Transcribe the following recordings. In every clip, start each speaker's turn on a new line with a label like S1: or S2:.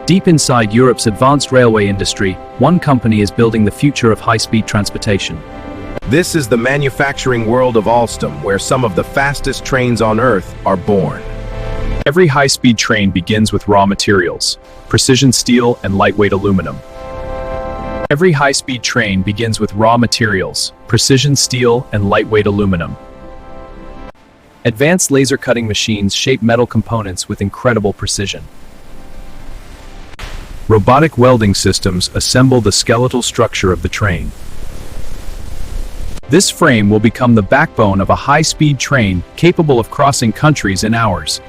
S1: Deep inside Europe's advanced railway industry, one company is building the future of high-speed transportation.
S2: This is the manufacturing world of Alstom, where some of the fastest trains on Earth are born.
S3: Every high-speed train begins with raw materials, precision steel and lightweight aluminum. Every high-speed train begins with raw materials, precision steel and lightweight aluminum. Advanced laser cutting machines shape metal components with incredible precision. Robotic welding systems assemble the skeletal structure of the train. This frame will become the backbone of a high-speed train capable of crossing countries in hours.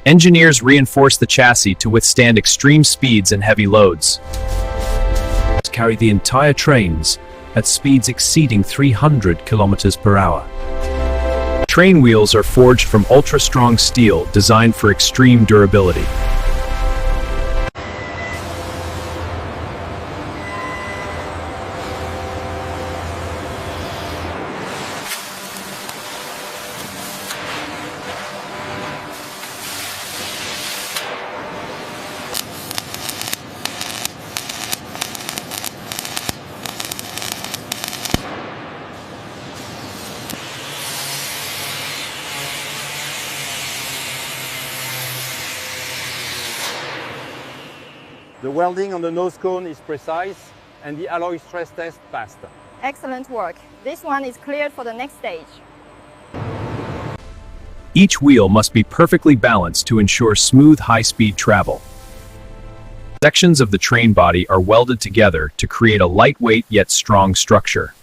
S3: Engineers reinforce the chassis to withstand extreme speeds and heavy loads. Carry the entire trains at speeds exceeding 300 kilometers per hour. Train wheels are forged from ultra-strong steel designed for extreme durability.
S4: The welding on the nose cone is precise and the alloy stress test passed.
S5: Excellent work. This one is cleared for the next stage.
S3: Each wheel must be perfectly balanced to ensure smooth high-speed travel. Sections of the train body are welded together to create a lightweight yet strong structure.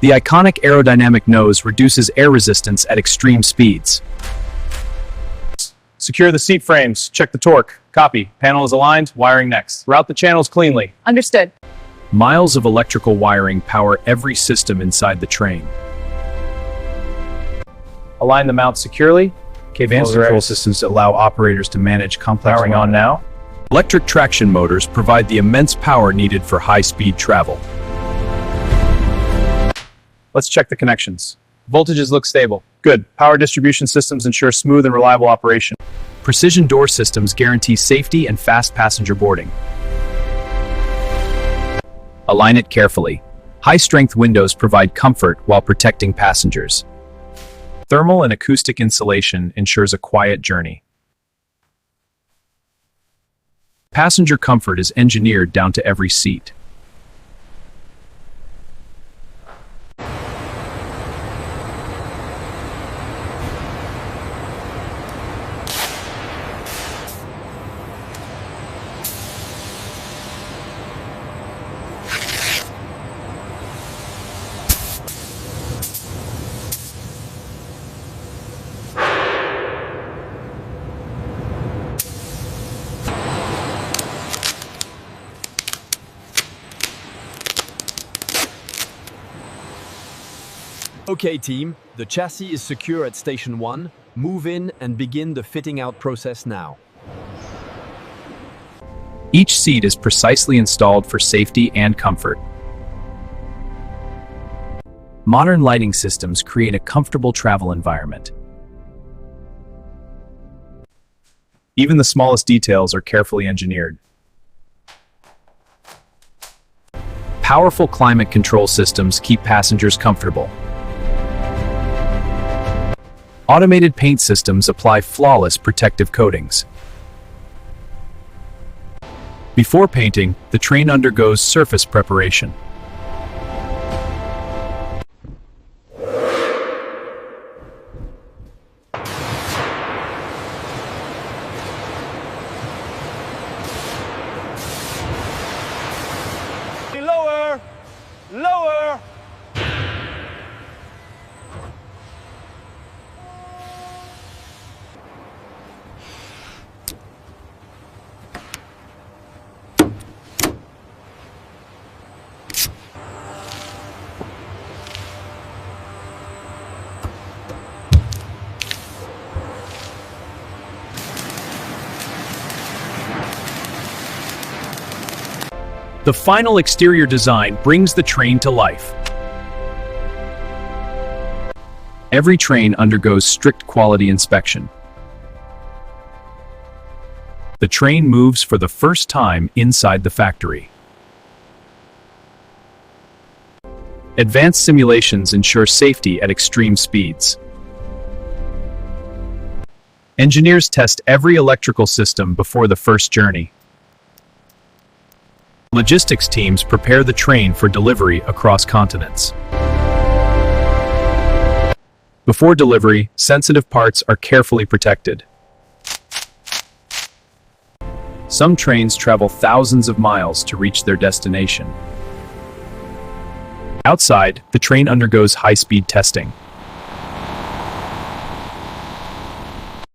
S3: The iconic aerodynamic nose reduces air resistance at extreme speeds. Secure the seat frames. Check the torque. Copy. Panel is aligned. Wiring next. Route the channels cleanly.
S6: Understood.
S3: Miles of electrical wiring power every system inside the train. Align the mounts securely. Advanced control systems allow operators to manage complex wiring on now. Electric traction motors provide the immense power needed for high-speed travel. Let's check the connections. Voltages look stable. Good. Power distribution systems ensure smooth and reliable operation. Precision door systems guarantee safety and fast passenger boarding. Align it carefully. High-strength windows provide comfort while protecting passengers. Thermal and acoustic insulation ensures a quiet journey. Passenger comfort is engineered down to every seat.
S7: Okay team, the chassis is secure at station 1. Move in and begin the fitting out process now.
S3: Each seat is precisely installed for safety and comfort. Modern lighting systems create a comfortable travel environment. Even the smallest details are carefully engineered. Powerful climate control systems keep passengers comfortable. Automated paint systems apply flawless protective coatings. Before painting, the train undergoes surface preparation.
S4: Lower! Lower!
S3: The final exterior design brings the train to life. Every train undergoes strict quality inspection.
S1: The train moves for the first time inside the factory. Advanced simulations ensure safety at extreme speeds. Engineers test every electrical system before the first journey. Logistics teams prepare the train for delivery across continents. Before delivery, sensitive parts are carefully protected. Some trains travel thousands of miles to reach their destination. Outside, the train undergoes high-speed testing.